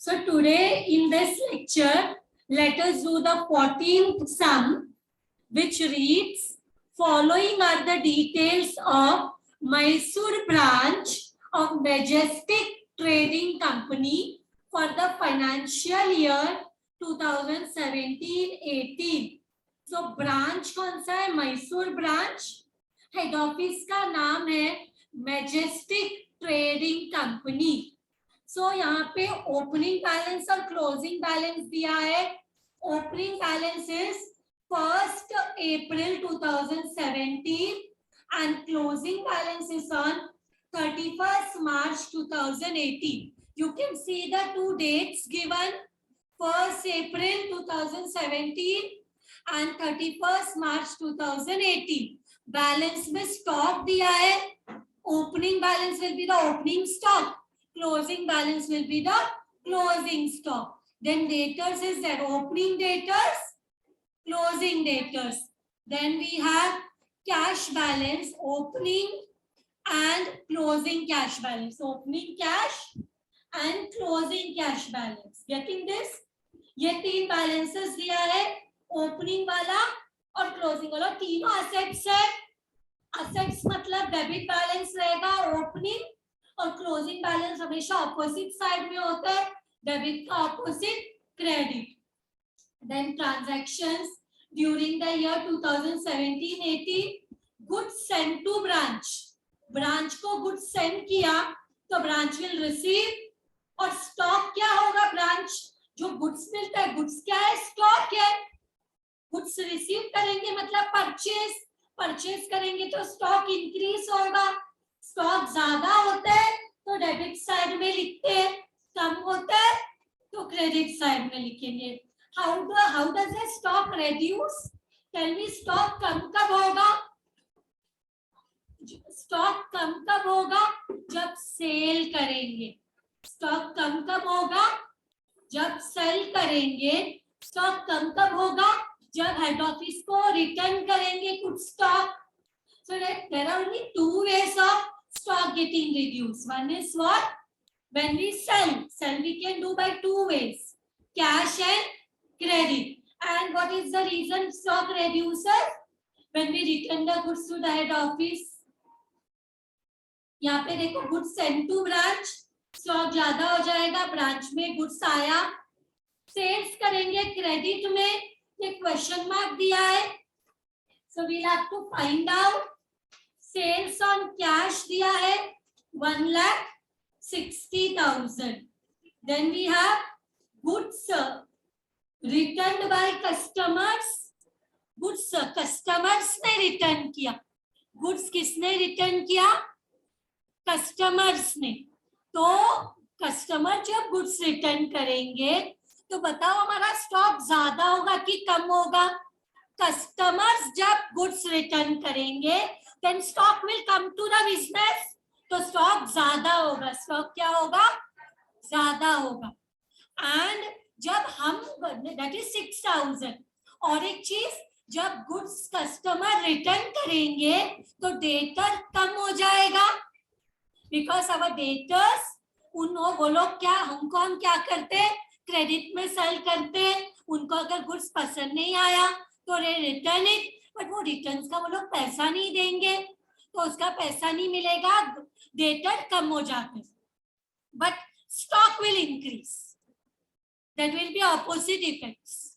So today in this lecture, let us do the 14th sum, which reads, following are the details of Mysore branch of Majestic Trading Company for the financial year 2017-18. So branch कौन सा है? Mysore branch. Head office का नाम है majestic trading company. सो यहाँ पे opening balance और closing balance दिया है. Opening balance is 1st April 2017 and closing balance is on 31st March 2018. You can see the two dates given, 1st April 2017 and 31st March 2018. Balance में stock दिया है. Opening balance will be the opening stock. Closing balance will be the closing stock. Then debtors is there. Opening debtors, closing debtors. Then we have cash balance, opening and closing cash balance. Opening cash and closing cash balance. Getting this? ये तीन balances दिया है. Opening वाला और closing वाला. तीनों assets है. Assets मतलब debit balance रहेगा. Opening और क्लोजिंग बैलेंस हमेशा ऑपोजिट साइड में होता है. डेबिट का opposite credit. Then transactions during the year 2017-18. Goods send to branch. Branch को गुड्स सेंड किया तो ब्रांच विल रिसीव. और स्टॉक क्या होगा? ब्रांच जो गुड्स मिलता है, गुड्स क्या है? स्टॉक है. गुड्स रिसीव करेंगे मतलब परचेज. परचेज करेंगे तो स्टॉक इंक्रीज होगा. स्टॉक ज्यादा होता है तो डेबिट साइड में लिखते हैं, कम होता है तो क्रेडिट साइड में लिखेंगे. How does the stock reduce? Tell me, stock कम कब होगा? स्टॉक कम कब होगा? जब सेल करेंगे. स्टॉक कम कब होगा? जब सेल करेंगे. स्टॉक कम कब होगा? जब हेड ऑफिस को रिटर्न करेंगे कुछ stock. So there are only two ways of stock getting reduced. One is what? When we sell. Sell we can do by two ways. Cash and credit. And what is the reason stock reduces? When we return the goods to the head office. यहाँ पे देखो goods sent to branch. Stock ज्यादा हो जाएगा. Branch में goods आया. Sales करेंगे credit में. ये क्वेश्चन मार्क दिया है. So we'll have to find out. Sales on cash दिया है 1,60,000. Then we have goods return by customers. Goods customers ने रिटर्न किया. गुड्स किसने रिटर्न किया? कस्टमर्स ने. तो कस्टमर जब गुड्स रिटर्न करेंगे तो बताओ हमारा स्टॉक ज्यादा होगा कि कम होगा? कस्टमर्स जब गुड्स रिटर्न करेंगे then stock will come to the business. तो स्टॉक ज्यादा होगा. स्टॉक क्या होगा? ज्यादा होगा. एंड जब हम that is 6,000. और एक चीज, जब गुड्स कस्टमर रिटर्न करेंगे तो डेटर कम हो जाएगा. बिकॉज अवर डेटर्स वो लोग क्या, हमको हम क्या करते हैं? क्रेडिट में सेल करते हैं. उनको अगर गुड्स पसंद नहीं आया तो रिटर्न इट. बट वो रिटर्न्स का वो लोग पैसा नहीं देंगे तो उसका पैसा नहीं मिलेगा. डेटर कम हो जाते. But stock will increase. That will be opposite effects.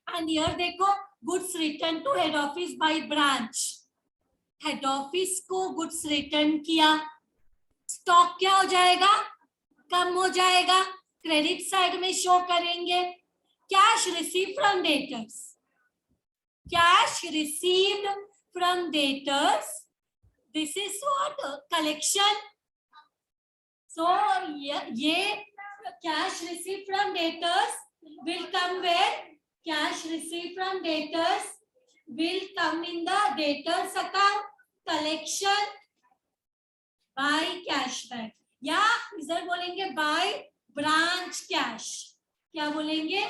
And here देखो, goods return to head office by branch. Head office को गुड्स रिटर्न किया. स्टॉक क्या हो जाएगा? कम हो जाएगा. क्रेडिट साइड में शो करेंगे. Cash receive from debtors. Cash received from debtors. This is what? Collection. So ये cash received from debtors will come where? Cash received from debtors will come in the debtors account. Collection by cashback. या इधर बोलेंगे by branch cash. क्या बोलेंगे?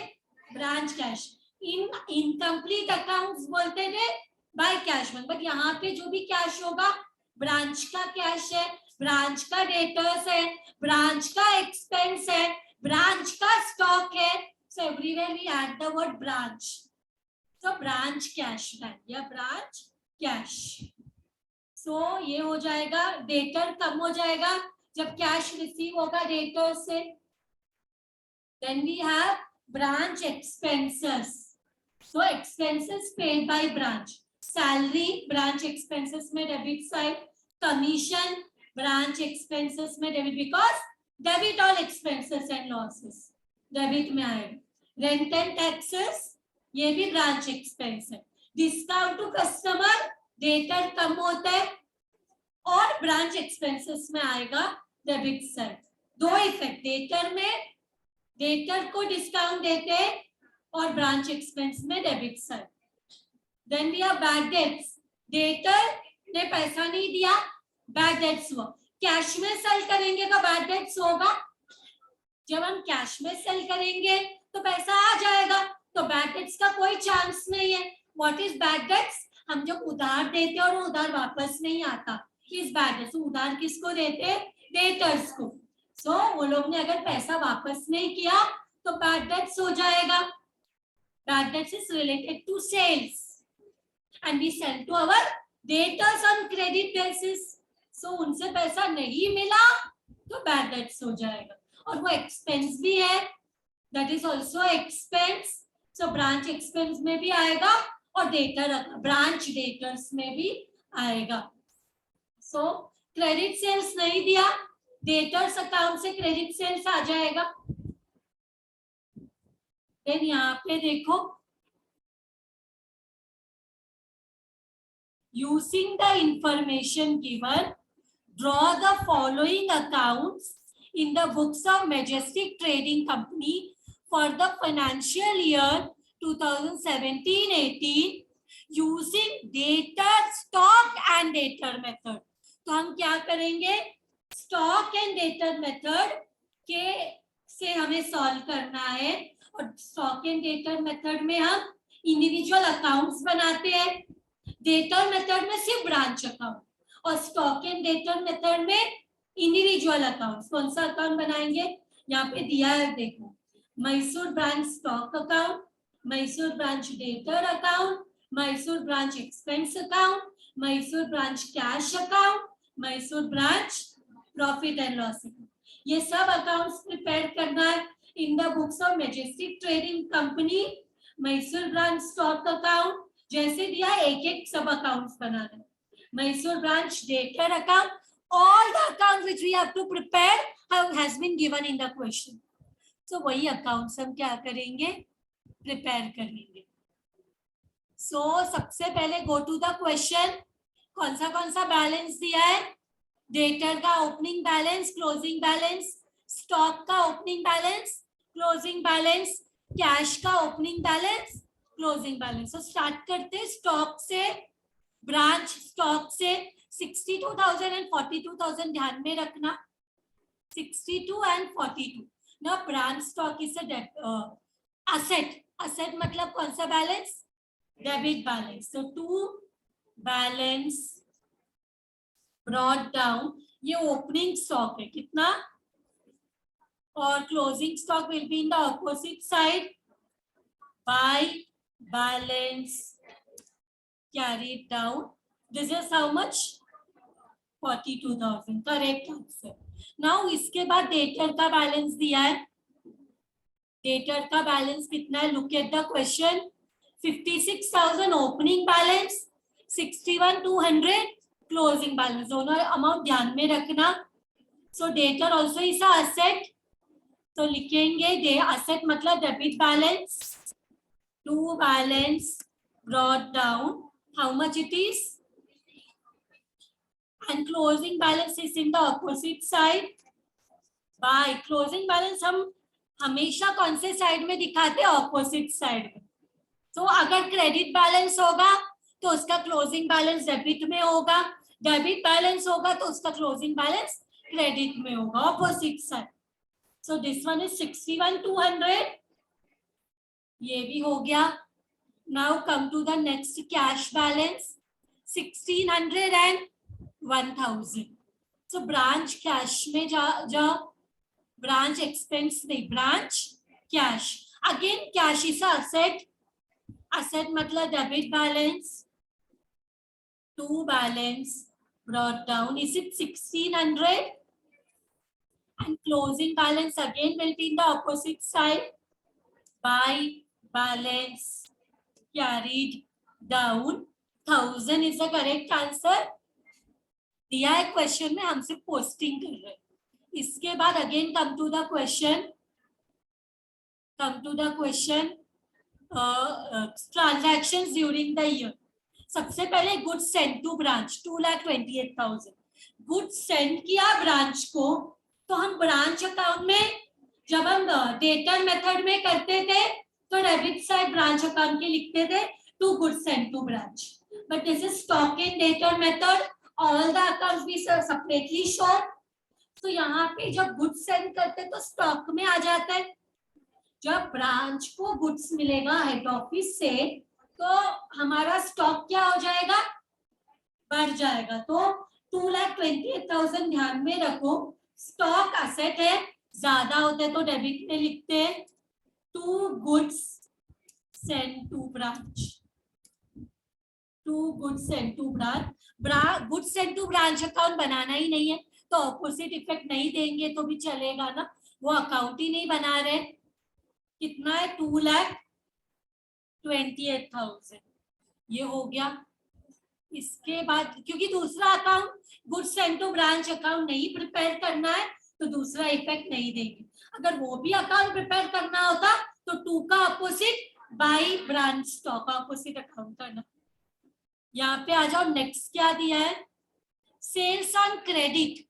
Branch cash. इन incomplete accounts बोलते थे by cash bank. But यहाँ पे जो भी कैश होगा ब्रांच का कैश है, ब्रांच का डेटर्स है, ब्रांच का एक्सपेंस है. ब्रांच का स्टॉक है, so everywhere we add the word branch, so branch cash back या ब्रांच कैश। सो ये हो जाएगा, डेटर कम हो जाएगा जब कैश रिसीव होगा डेटर से। Then we have branch expenses, so expenses paid by branch, salary branch expenses में debit side, commission branch expenses में debit, because debit all expenses and losses debit में आएगा। रेंट एंड टैक्सेस ये भी branch expense है। Discount to customer debtor कम होता है और ब्रांच एक्सपेंसेस में आएगा डेबिट साइड। दो इफेक्ट, डेटर में डेटर को डिस्काउंट देते हैं और ब्रांच एक्सपेंस में debit side. Then we have bad debts, debtor ने पैसा नहीं दिया, बैड डेट्स हुआ। कैश में सेल करेंगे तो बैड डेट्स होगा, जब हम कैश में सेल करेंगे तो पैसा आ जाएगा, तो बैड डेट्स का कोई चांस नहीं है। What is bad debts? हम जब उधार देते हैं और वो उधार वापस नहीं आता, इस बैड डेट्स। उधार किसको देते हैं? डेटर्स को। सो वो लोग ने अगर पैसा वापस नहीं किया तो बैड डेट्स हो जाएगा। Bad debts is related to sales and we sell to our debtors on credit basis, so उनसे पैसा नहीं मिला तो bad debts हो जाएगा। और वो expense भी है, that is also expense, so branch expense में भी आएगा और debtor branch debtors में भी आएगा। so credit sales नहीं दिया, debtors account से credit sales आ जाएगा। then यहाँ पे देखो, using the information given, draw the following accounts in the books of Majestic Trading Company for the financial year 2017-18 using debtor, stock and debtor method। तो हम क्या करेंगे, स्टॉक एंड डेटर मेथड के से हमें सॉल्व करना है। और स्टॉक एंड डेटर मेथड में हम इंडिविजुअल अकाउंट्स बनाते हैं, डेटर मेथड में सिर्फ ब्रांच अकाउंट, और स्टॉक एंड डेटर मेथड में इंडिविजुअल अकाउंट्स। कौन सा अकाउंट बनाएंगे, यहाँ पे दिया है देखो, Mysore branch stock account, Mysore branch debtor account, Mysore branch expense account, Mysore branch cash account, Mysore branch profit and loss account. ये सब अकाउंट्स प्रिपेयर करना है in the books of majestic trading company. Mysore branch stock account जैसे दिया, एक एक सब accounts banana. Mysore branch debtor account, all the accounts which we have to prepare has been given in the question, so वही accounts हम क्या करेंगे, prepare करेंगे। so सबसे पहले गो टू द क्वेश्चन, कौन सा बैलेंस दिया है, डेटर का opening balance, closing balance, stock का opening balance, closing balance, cash का ओपनिंग बैलेंस, क्लोजिंग बैलेंस। तो स्टार्ट करते स्टॉक से, ब्रांच स्टॉक से। 62,000 and 42,000 ध्यान में रखना, 62 and 42। ना branch stock is asset, asset मतलब कौन सा बैलेंस, डेबिट बैलेंस। तो टू बैलेंस ब्रॉट डाउन, ये ओपनिंग स्टॉक है कितना, और closing stock will be in the opposite side by balance carried down. This is how much, 42,000, correct answer. Now इसके बाद डेटर का बैलेंस दिया है, डेटर का बैलेंस कितना है, look at the question. 56,000 opening balance, 61,200 closing balance, दोनों amount ध्यान में रखना। So debtor also is a asset, तो लिखेंगे असेट मतलब debit balance, to balance brought down, how much it is, and closing balance is in the opposite side by, closing balance हम हमेशा कौन से साइड में दिखाते हैं, ऑपोजिट साइड में। तो अगर क्रेडिट बैलेंस होगा तो उसका क्लोजिंग बैलेंस डेबिट में होगा, डेबिट बैलेंस होगा तो उसका क्लोजिंग बैलेंस क्रेडिट में होगा, opposite side. So this one is 61,200, ये भी हो गया। Now come to the next cash balance, 1,600 and 1,000। सो ब्रांच कैश में जाओ, ब्रांच एक्सपेंस नहीं, branch cash. Again cash is asset. Asset मतलब debit balance. To balance brought down. Is it 1600? And closing balance again will be in the opposite side. By balance carried down. 1000 is the correct answer. दिया है question में, हम सिर्फ posting कर रहे हैं. इसके बाद again come to the question. Transactions during the year. सबसे पहले goods send to branch 2,28,000. Goods send किया ब्रांच को, तो हम ब्रांच अकाउंट में जब हम डेटर मेथड में करते थे तो डेबिट साइड ब्रांच अकाउंट के लिखते थे to goods send to branch. But this is stock in debtor method. All the accounts be separately shown. तो यहाँ पे जब गुड्स सेंड करते तो स्टॉक में आ जाता है. जब ब्रांच को गुड्स मिलेगा हेड ऑफिस से तो हमारा स्टॉक क्या हो जाएगा, बढ़ जाएगा. तो 2,28,000 ध्यान में रखो. स्टॉक असेट है, ज्यादा होते तो डेबिट में लिखते हैं. To goods send to branch. To goods send to branch. Goods send to branch account बनाना ही नहीं है तो ऑपोजिट इफेक्ट नहीं देंगे तो भी चलेगा ना. वो अकाउंट ही नहीं बना रहे. कितना है, 2,28,000. ये हो गया. इसके बाद क्योंकि दूसरा account goods send to branch account नहीं प्रिपेयर करना है तो दूसरा इफेक्ट नहीं देंगे. अगर वो भी अकाउंट प्रिपेयर करना होता तो 2 का opposite by branch stock opposite account करना. यहाँ पे आ जाओ. नेक्स्ट क्या दिया है, sales on credit.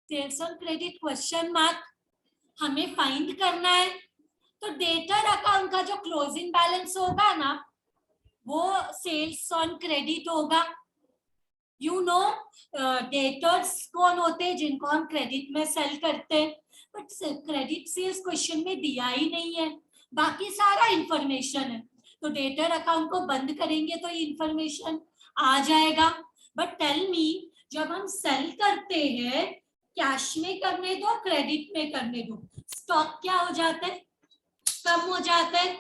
Sales on credit question mark. हमें फाइंड करना है. तो डेटर अकाउंट का जो क्लोजिंग बैलेंस होगा ना वो सेल्स ऑन क्रेडिट होगा. यू नो डेटर्स कौन होते हैं, जिनको हम क्रेडिट में सेल करते हैं. बट क्रेडिट सेल्स क्वेश्चन में दिया ही नहीं है, बाकी सारा इंफॉर्मेशन है. तो डेटर अकाउंट को बंद करेंगे तो ये इंफॉर्मेशन आ जाएगा. बट टेल मी, जब हम सेल करते हैं कैश में करने दो क्रेडिट में करने दो, स्टॉक क्या हो जाता है, कम हो जाता है.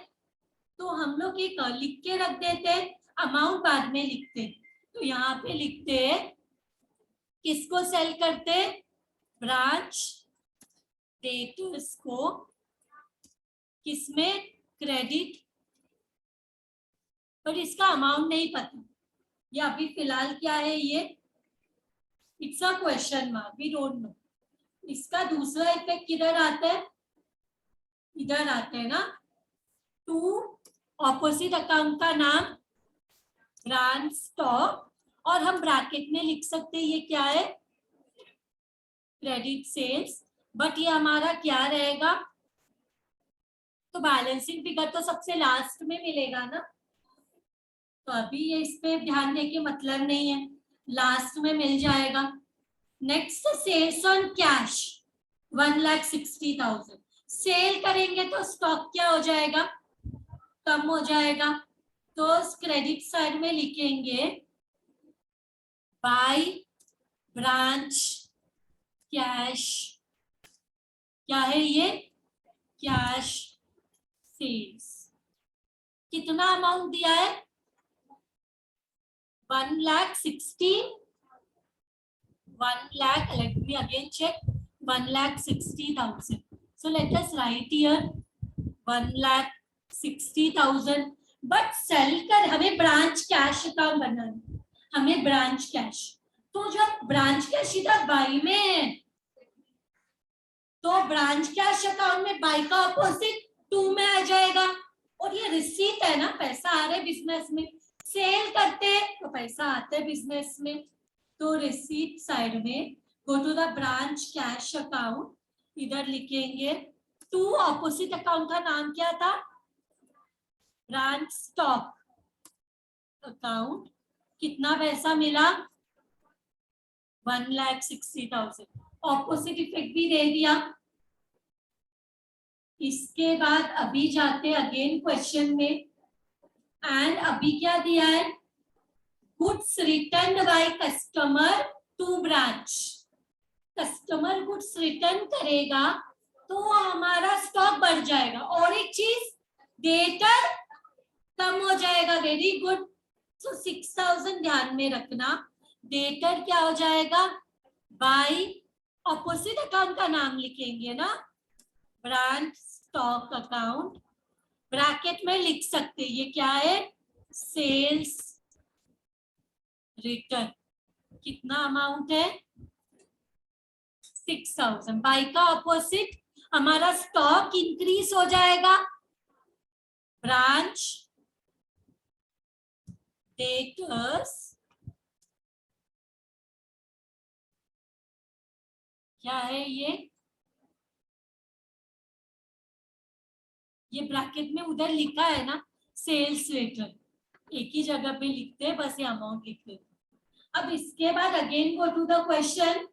तो हम लोग एक लिख के रख देते हैं, अमाउंट बाद में लिखते हैं. तो यहाँ पे लिखते हैं किसको सेल करते, ब्रांच डेटर्स को. किसमें, क्रेडिट. पर इसका अमाउंट नहीं पता. ये अभी फिलहाल क्या है, ये it's a question mark, we don't know. इसका दूसरा इफेक्ट किधर आता है, इधर आता है ना. टू ऑपोजिट अकाउंट का नाम ब्रांच स्टॉक और हम ब्रैकेट में लिख सकते हैं ये क्या है, क्रेडिट सेल्स. बट ये हमारा क्या रहेगा, तो बैलेंसिंग फिगर तो सबसे लास्ट में मिलेगा ना. तो अभी ये इस पे ध्यान देके मतलब नहीं है, लास्ट में मिल जाएगा. Next sales on cash 1,60,000. Sale करेंगे तो स्टॉक क्या हो जाएगा, कम हो जाएगा. तो क्रेडिट साइड में लिखेंगे बाय ब्रांच कैश. क्या है ये, कैश सेल्स. कितना अमाउंट दिया है, 1,60,000. 1 lakh, let me again check, 1,60,000. So let us write here 1,60,000. But sale कर हमें ब्रांच कैश अकाउंट बनाना है, हमें ब्रांच कैश. तो जब ब्रांच कैश इधर बाई में है तो ब्रांच कैश अकाउंट में बाई का अपोजिट 2 में आ जाएगा. और ये रिसीट है ना, पैसा आ रहा है बिजनेस में. सेल करते हैं तो पैसा आता है बिजनेस में. तो रिसीट साइड में go to the branch cash account. इधर लिखेंगे 2 ऑपोजिट अकाउंट का नाम क्या था, ब्रांच स्टॉक अकाउंट. कितना पैसा मिला, 1,60,000. ऑपोजिट इफेक्ट भी दे दिया. इसके बाद अभी जाते अगेन क्वेश्चन में. एंड अभी क्या दिया है, goods return by customer to branch. Customer goods return करेगा तो हमारा स्टॉक बढ़ जाएगा, और एक चीज डेटर कम हो जाएगा। Very good. सो 6000 ध्यान में रखना। डेटर क्या हो जाएगा? बाय ऑपोजिट अकाउंट का नाम लिखेंगे ना, ब्रांच स्टॉक अकाउंट, ब्रैकेट में लिख सकते हैं ये क्या है? Sales return. कितना अमाउंट है? 6000। बाय का ऑपोजिट हमारा स्टॉक इंक्रीज हो जाएगा, ब्रांच डेटर्स क्या है ये ब्रैकेट में उधर लिखा है ना सेल्स रिटर्न, एक ही जगह पे लिखते हैं, बस ये अमाउंट लिखते हैं। अब इसके बाद again go to the question,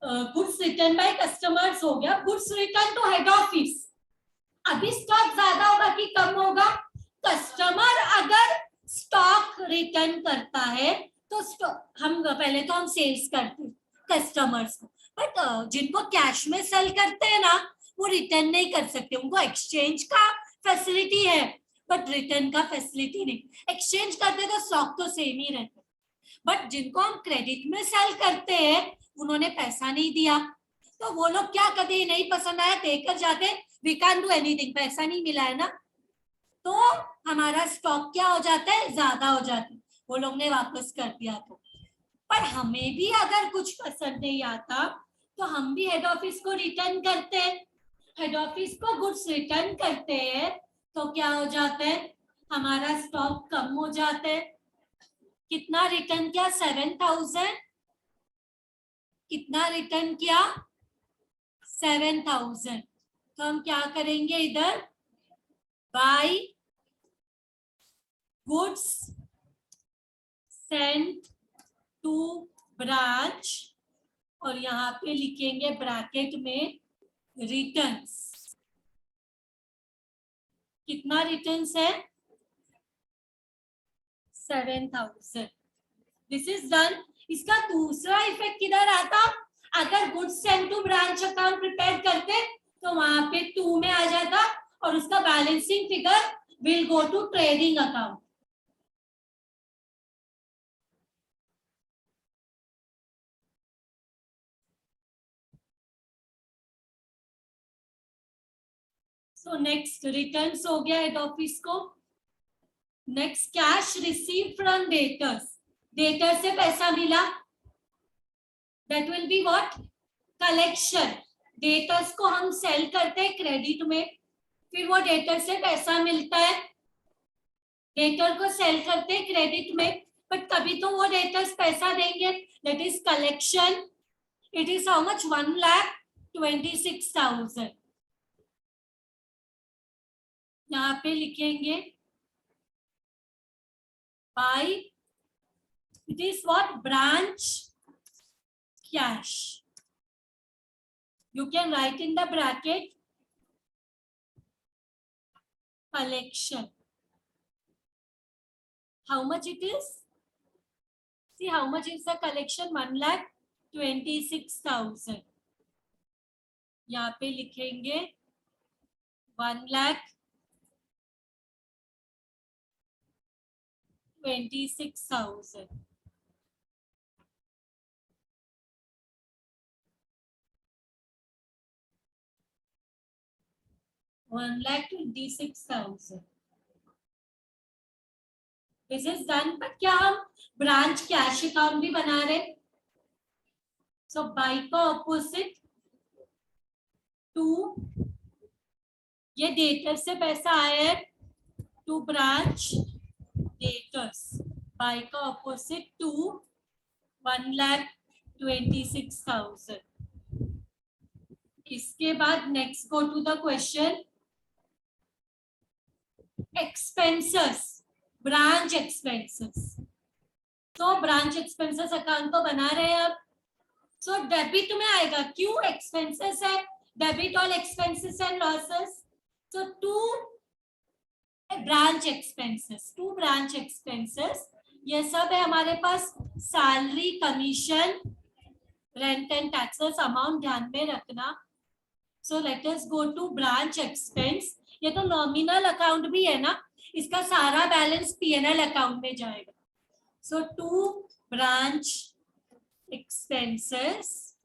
goods return by customers हो गया, goods return to head office. अभी स्टॉक ज्यादा होगा कि कम होगा? कस्टमर अगर स्टॉक रिटर्न करता है तो हम पहले तो हम सेल्स करते हैं कस्टमर्स को, बट जिनको कैश में सेल करते हैं ना वो रिटर्न नहीं कर सकते, उनको एक्सचेंज का फैसिलिटी है बट रिटर्न का फैसिलिटी नहीं। एक्सचेंज करते तो स्टॉक तो सेम ही रहता, बट जिनको हम क्रेडिट में सेल करते हैं उन्होंने पैसा नहीं दिया तो वो लोग क्या करते हैं? नहीं पसंद आया देकर जाते, वी कैन डू एनीथिंग, पैसा नहीं मिला है ना, तो हमारा स्टॉक क्या हो जाता है? ज्यादा हो जाता है, वो लोग ने वापस कर दिया तो। पर हमें भी अगर कुछ पसंद नहीं आता तो हम भी हेड ऑफिस को रिटर्न करते हैं, हेड ऑफिस को गुड्स रिटर्न करते हैं तो क्या हो जाता है? हमारा स्टॉक कम हो जाता है। कितना रिटर्न किया? 7000। कितना रिटर्न किया? 7000। तो हम क्या करेंगे इधर? By goods sent to branch, और यहाँ पे लिखेंगे ब्रैकेट में रिटर्न्स। कितना रिटर्न्स है? 7000। This is done. इसका दूसरा इफेक्ट किधर आता? अगर goods sent to branch account prepare करते तो वहां पे 2 में आ जाता और उसका balancing figure will go to trading account. So next returns हो गया हेड ऑफिस को। Next cash receive from debtors, debtor से पैसा मिला, that will be what? Collection. Debtors को हम सेल करते हैं क्रेडिट में, फिर वो डेटर से पैसा मिलता है, डेटर को सेल करते हैं क्रेडिट में, बट कभी तो वो डेटर्स पैसा देंगे, that is collection. It is how much? 1,26,000। यहाँ पे लिखेंगे bye, it is what? Branch cash. You can write in the bracket collection. How much it is? See how much is the collection? 1,26,000. यहाँ पे लिखेंगे 1,26,000। $1,26,000। This is done. But क्या हम branch cash account भी बना रहे? सो बाय का opposite to, ये डेटर से पैसा आया है टू ब्रांच डेटर्स, बाय का ऑपोजिट टू 1,26,000। इसके बाद next go to the question expenses, branch expenses. तो ब्रांच एक्सपेंसेस अकाउंट तो बना रहे हैं अब। सो डेबिट में आएगा, क्यों? एक्सपेंसेस है, debit all expenses and losses. So to branch expenses, ये सब है हमारे पास salary, commission, rent and taxes, amount ध्यान में रखना. So let us go to branch expense. ये तो नॉमिनल अकाउंट भी है ना, इसका सारा बैलेंस पीएनएल अकाउंट में जाएगा. So to branch expenses,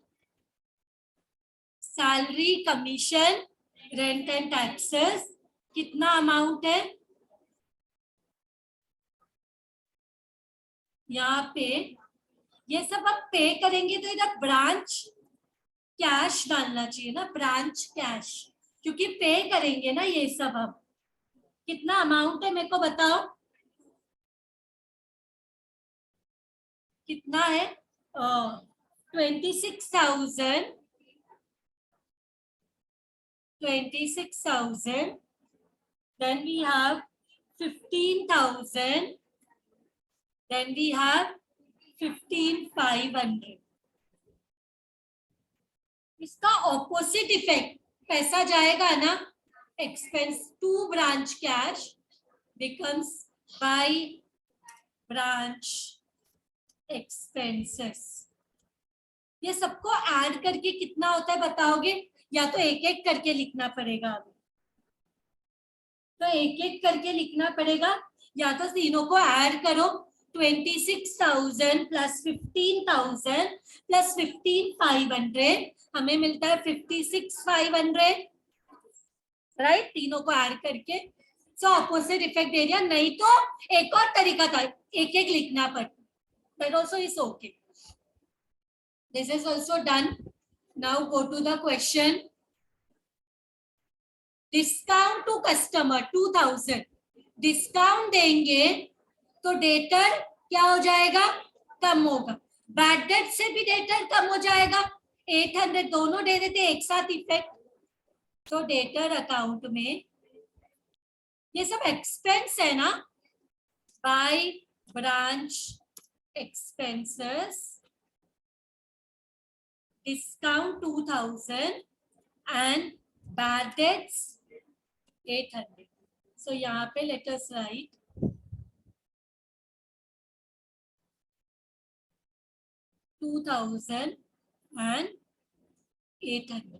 salary, commission, rent and taxes, कितना अमाउंट है यहाँ पे. ये सब आप पे करेंगे तो इधर ब्रांच कैश डालना चाहिए ना, ब्रांच कैश, क्योंकि पे करेंगे ना ये सब. हम कितना अमाउंट है मेरे को बताओ, कितना है. 26,000, 26,000. Then we have 15,000. Then we have 15,500. इसका ऑपोजिट इफेक्ट पैसा जाएगा ना, expense to branch cash becomes by branch expenses. ये सबको ऐड करके कितना होता है बताओगे, या तो एक एक करके लिखना पड़ेगा. अभी तो एक एक करके लिखना पड़ेगा, या तो तीनों को ऐड करो. 26,000 प्लस 15,000 प्लस 15,500 हमें मिलता है 56,500, राइट. तीनों को ऐड करके. सो ऑपोजिट इफेक्ट दे दिया. नहीं तो एक और तरीका था, एक एक लिखना पड़ता. That also is okay. This is also done. Now go to the question. Discount to customer 2,000. Discount देंगे तो डेटर क्या हो जाएगा, कम होगा. बैड डेट से भी डेटर कम हो जाएगा. 800 दोनों दे देते एक साथ इफेक्ट. तो डेटर अकाउंट में ये सब एक्सपेंस है ना, bye branch expenses, discount 2,000 and bad debts 800. सो यहाँ पे लेट अस राइट 2,000 and 800.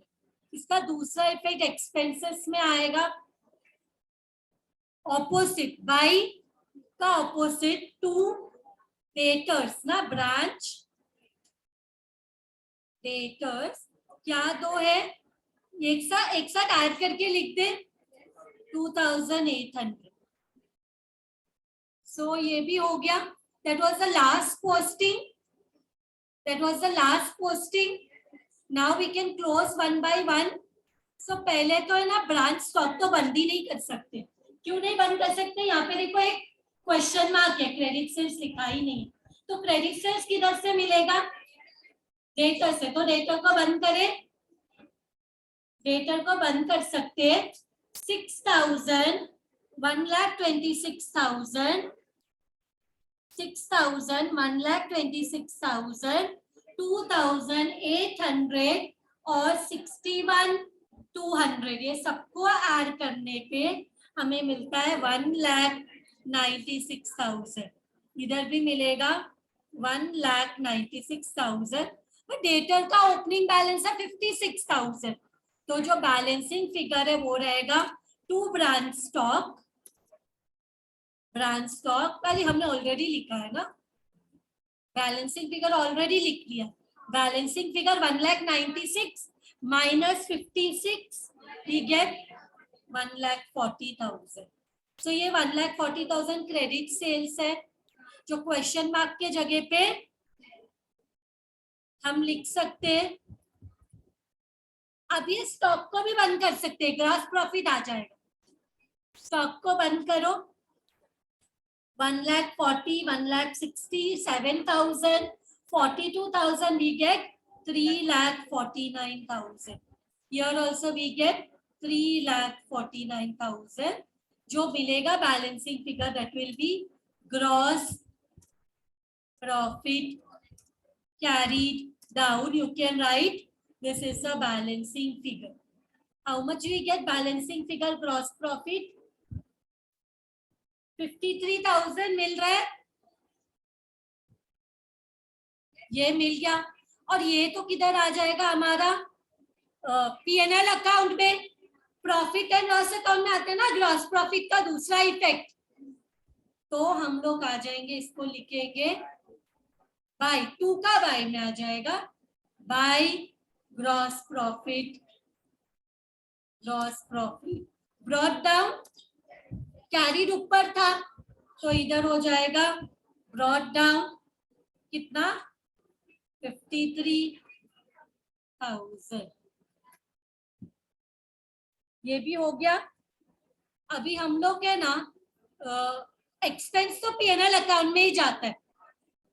इसका दूसरा इफेक्ट एक्सपेंसेस में आएगा. ऑपोजिट, बाई का ऑपोजिट टू डेटर्स ना, ब्रांच डेटर्स. क्या दो है, एक साथ ऐड करके लिख दे 2,800. सो ये भी हो गया. That was the last posting. That was the last posting. Now we can close one by one. So पहले तो है ना, ब्रांच स्टॉक तो बंद ही नहीं कर सकते. क्यों नहीं बंद कर सकते, यहाँ पे देखो एक क्वेश्चन मार्क है, क्रेडिट सेल्स लिखा ही नहीं. तो क्रेडिट सेल्स किधर से मिलेगा, डेटर से. तो डेटर को बंद करें, डेटर को बंद कर सकते हैं. 6,000, 1,26,000, 6,000, 1,26,000, 2,800 और 61,200. ये सबको ऐड करने पे हमें मिलता है 1,96,000. इधर भी मिलेगा 1,96,000. डेटर का ओपनिंग बैलेंस है 56,000. तो जो बैलेंसिंग फिगर है वो रहेगा to branch stock. Branch stock पहले हमने ऑलरेडी लिखा है ना, बैलेंसिंग फिगर ऑलरेडी लिख लिया. Balancing figure 1,96,000 minus 56 we get 1,40,000. So ये 1,40,000 क्रेडिट सेल्स है, जो क्वेश्चन मार्क के जगह पे हम लिख सकते हैं. अब ये स्टॉक को भी बंद कर सकते हैं, ग्रॉस प्रॉफिट आ जाएगा. स्टॉक को बंद करो. 1,40,000, 1,67,000, 42,000 we get 3,49,000. Here also we get 3,49,000. जो मिलेगा balancing figure, that will be gross profit carried down. You can write this is a balancing figure. How much we get balancing figure gross profit? 53,000 मिल रहा है. ये मिल गया। और ये तो किधर आ जाएगा हमारा P&L अकाउंट में, प्रॉफिट एंड लॉस अकाउंट में आते हैं ना ग्रॉस प्रॉफिट का दूसरा इफेक्ट। तो हम लोग आ जाएंगे, इसको लिखेंगे बाय 2 का बाय में आ जाएगा by gross profit, loss profit brought down, carried ऊपर था तो इधर हो जाएगा ब्रॉट डाउन कितना 53,000। ये भी हो गया। अभी हम लोग है ना एक्सपेंस तो P&L अकाउंट में ही जाता है,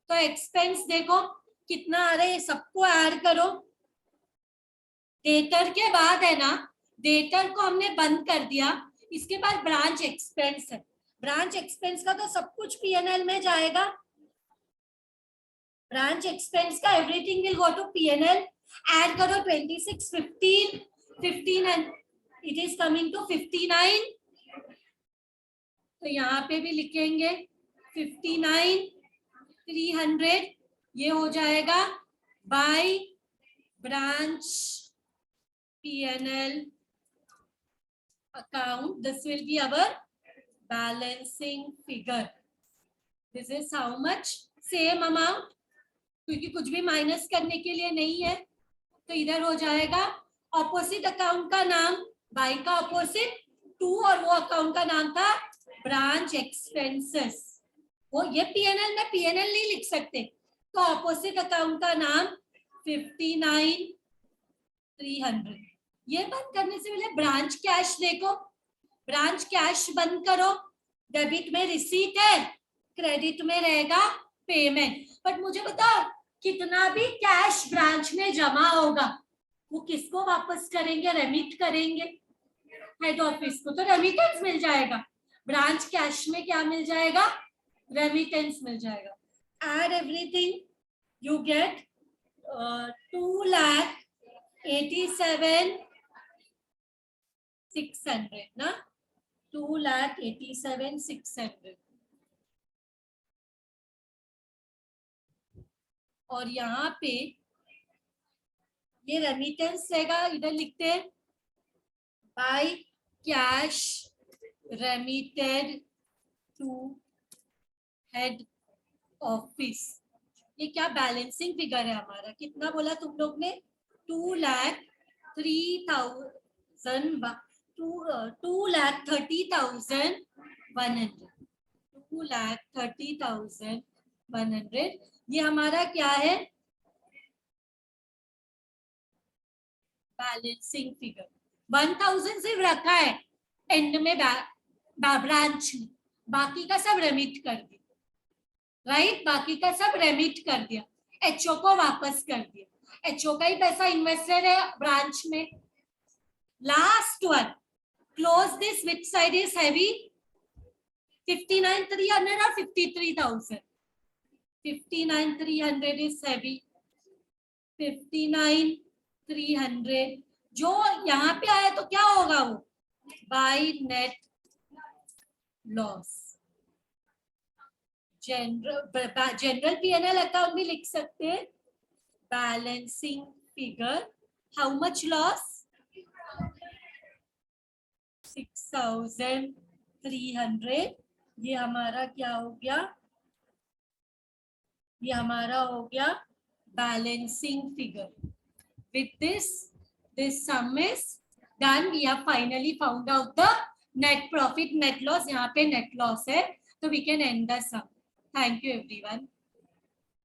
तो एक्सपेंस देखो कितना आ रहा है, सबको ऐड करो। डेटर के बाद है ना, डेटर को हमने बंद कर दिया, इसके बाद ब्रांच एक्सपेंस है। ब्रांच एक्सपेंस का तो सब कुछ P&L में जाएगा। ब्रांच एक्सपेंस का everything will go to P&L। Add करो 26, 15 and it is coming to 59। तो यहाँ पे भी लिखेंगे 59,300। ये हो जाएगा by branch P&L account. This will be our balancing figure. This is how much? Same amount, क्योंकि कुछ भी माइनस करने के लिए नहीं है, तो इधर हो जाएगा ऑपोजिट अकाउंट का नाम बाय का ऑपोजिट 2, और वो अकाउंट का नाम था ब्रांच एक्सपेंसेस। वो ये P&L में P&L नहीं लिख सकते, तो ऑपोजिट अकाउंट का नाम 59,300। ये बंद करने से पहले ब्रांच कैश देखो, ब्रांच कैश बंद करो। डेबिट में रिसीट है, क्रेडिट में रहेगा पेमेंट। बट मुझे बताओ कितना भी कैश ब्रांच में जमा होगा वो किसको वापस करेंगे? रेमिट करेंगे हेड ऑफिस को, तो रेमिटेंस मिल जाएगा। ब्रांच कैश में क्या मिल जाएगा? रेमिटेंस मिल जाएगा। एड एवरीथिंग यू गेट 2,87,600 ना, 2,87,600। और यहाँ पे ये रेमिटेंस रहेगा, इधर लिखते हैं by cash remitted to head office. ये क्या बैलेंसिंग फिगर है हमारा? कितना बोला तुम लोग ने? 2,30,100, 2,30,100। ये हमारा क्या है? Balancing figure. 1,000 सिर्फ रखा है एंड में ब्रांच में, बाकी का सब रेमिट कर दिया। राइट, बाकी का सब रेमिट कर दिया, एचओ को वापस कर दिया। एचओ का ही पैसा इन्वेस्टेड है ब्रांच में। Last one, close this, which side is heavy? 59,300 और 53,000। 59,300 इज हैवी, 59,300 जो यहाँ पे आया तो क्या होगा वो? By net loss. General P&L account भी लिख सकते हैं। Balancing figure, how much loss? 6,300। ये हमारा क्या हो गया? ये हमारा हो गया balancing figure. With this sum is done. We have finally found out the net profit, net loss. यहाँ पे net loss है, तो we can end the sum. Thank you everyone.